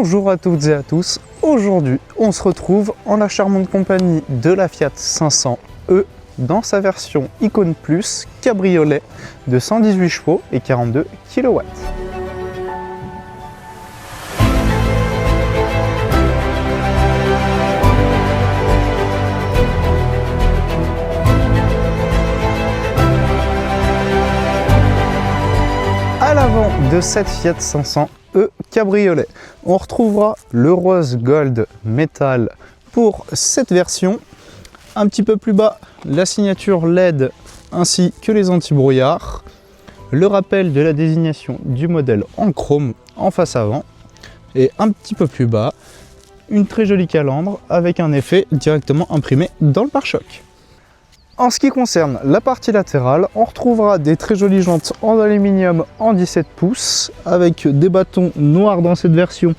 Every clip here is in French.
Bonjour à toutes et à tous, aujourd'hui on se retrouve en la charmante compagnie de la Fiat 500e dans sa version Icône Plus cabriolet de 118 chevaux et 42 kW. À l'avant de cette Fiat 500e cabriolet, on retrouvera le rose gold métal pour cette version. Un petit peu plus bas, la signature LED ainsi que les anti-brouillards, le rappel de la désignation du modèle en chrome en face avant, et un petit peu plus bas, une très jolie calandre avec un effet directement imprimé dans le pare-choc. En ce qui concerne la partie latérale, on retrouvera des très jolies jantes en aluminium en 17 pouces avec des bâtons noirs dans cette version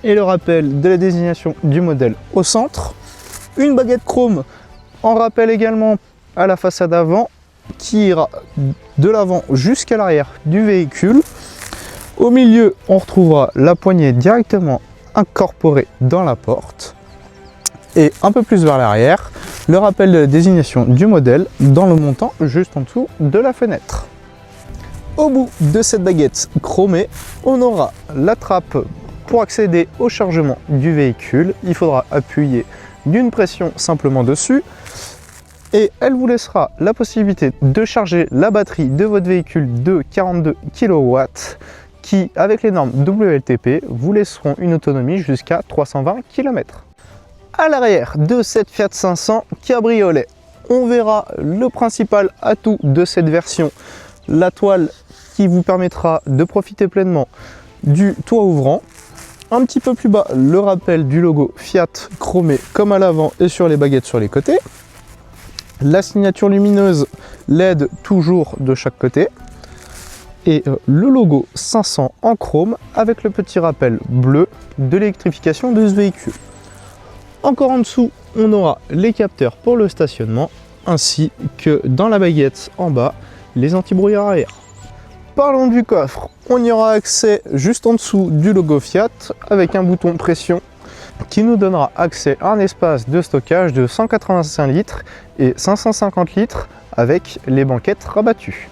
et le rappel de la désignation du modèle au centre. Une baguette chrome en rappel également à la façade avant qui ira de l'avant jusqu'à l'arrière du véhicule. Au milieu, on retrouvera la poignée directement incorporée dans la porte. Et un peu plus vers l'arrière, le rappel de la désignation du modèle dans le montant juste en dessous de la fenêtre. Au bout de cette baguette chromée, on aura la trappe pour accéder au chargement du véhicule. Il faudra appuyer d'une pression simplement dessus et elle vous laissera la possibilité de charger la batterie de votre véhicule de 42 kW qui, avec les normes WLTP, vous laisseront une autonomie jusqu'à 320 km. À l'arrière de cette Fiat 500 cabriolet, on verra le principal atout de cette version, la toile qui vous permettra de profiter pleinement du toit ouvrant. Un petit peu plus bas, le rappel du logo Fiat chromé comme à l'avant et sur les baguettes sur les côtés. La signature lumineuse LED toujours de chaque côté. Et le logo 500 en chrome avec le petit rappel bleu de l'électrification de ce véhicule. Encore en dessous, on aura les capteurs pour le stationnement, ainsi que dans la baguette en bas, les anti-brouillards arrière. Parlons du coffre, on y aura accès juste en dessous du logo Fiat, avec un bouton pression qui nous donnera accès à un espace de stockage de 185 litres et 550 litres avec les banquettes rabattues.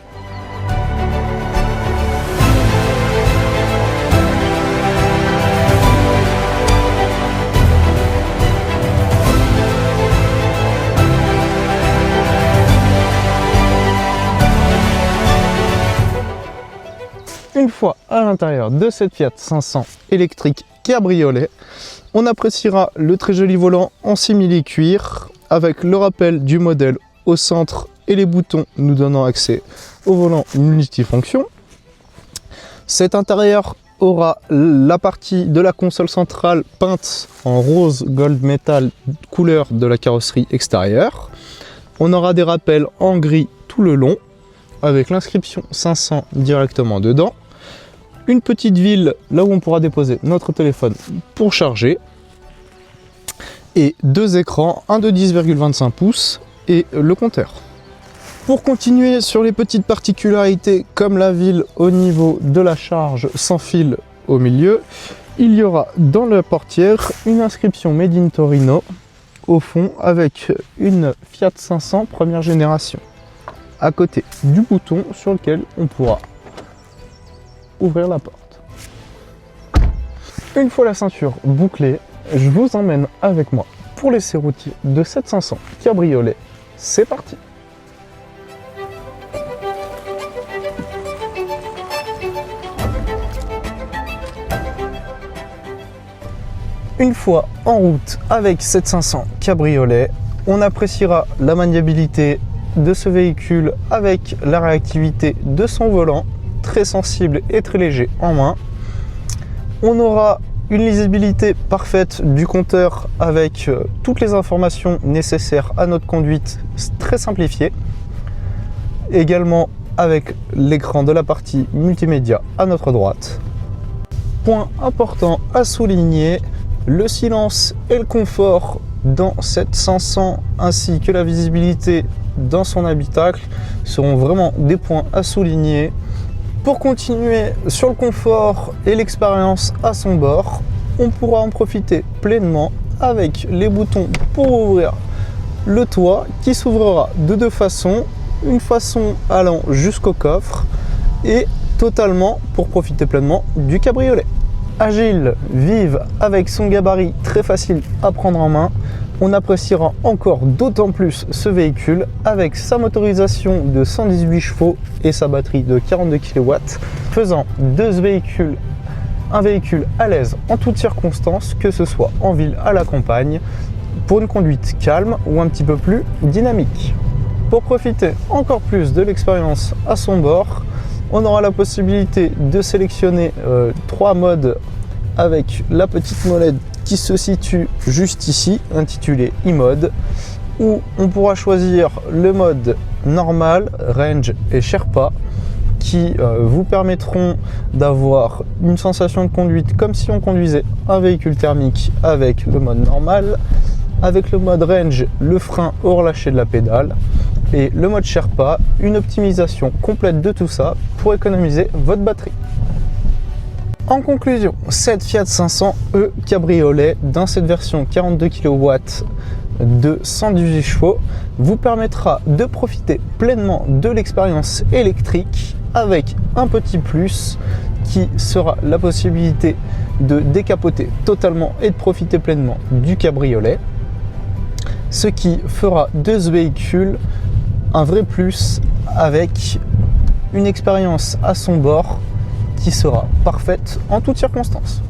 Une fois à l'intérieur de cette Fiat 500 électrique cabriolet, on appréciera le très joli volant en simili-cuir avec le rappel du modèle au centre et les boutons nous donnant accès au volant multifonction. Cet intérieur aura la partie de la console centrale peinte en rose gold metal couleur de la carrosserie extérieure. On aura des rappels en gris tout le long avec l'inscription 500 directement dedans. Une petite ville là où on pourra déposer notre téléphone pour charger. Et deux écrans, un de 10,25 pouces et le compteur. Pour continuer sur les petites particularités comme la ville au niveau de la charge sans fil au milieu, il y aura dans la portière une inscription Made in Torino au fond avec une Fiat 500 première génération. À côté du bouton sur lequel on pourra ouvrir la porte. Une fois la ceinture bouclée, je vous emmène avec moi pour l'essai routier de cette 500 cabriolet. C'est parti! Une fois en route avec cette 500 cabriolet, on appréciera la maniabilité de ce véhicule avec la réactivité de son volant, très sensible et très léger en main. On aura une lisibilité parfaite du compteur avec toutes les informations nécessaires à notre conduite très simplifiée. Également avec l'écran de la partie multimédia à notre droite. Point important à souligner, le silence et le confort dans cette 500 ainsi que la visibilité dans son habitacle seront vraiment des points à souligner. Pour continuer sur le confort et l'expérience à son bord, on pourra en profiter pleinement avec les boutons pour ouvrir le toit qui s'ouvrira de deux façons, une façon allant jusqu'au coffre et totalement pour profiter pleinement du cabriolet. Agile, vive, avec son gabarit très facile à prendre en main, on appréciera encore d'autant plus ce véhicule avec sa motorisation de 118 chevaux et sa batterie de 42 kW, faisant de ce véhicule un véhicule à l'aise en toutes circonstances, que ce soit en ville, à la campagne, pour une conduite calme ou un petit peu plus dynamique. Pour profiter encore plus de l'expérience à son bord, on aura la possibilité de sélectionner 3 modes avec la petite molette qui se situe juste ici, intitulée e-mode, où on pourra choisir le mode normal, range et Sherpa, qui vous permettront d'avoir une sensation de conduite comme si on conduisait un véhicule thermique avec le mode normal, avec le mode range, le frein au relâché de la pédale, et le mode Sherpa, une optimisation complète de tout ça pour économiser votre batterie. En conclusion, cette Fiat 500e cabriolet dans cette version 42 kW de 118 chevaux vous permettra de profiter pleinement de l'expérience électrique avec un petit plus qui sera la possibilité de décapoter totalement et de profiter pleinement du cabriolet, ce qui fera de ce véhicule un vrai plus avec une expérience à son bord qui sera parfaite en toutes circonstances.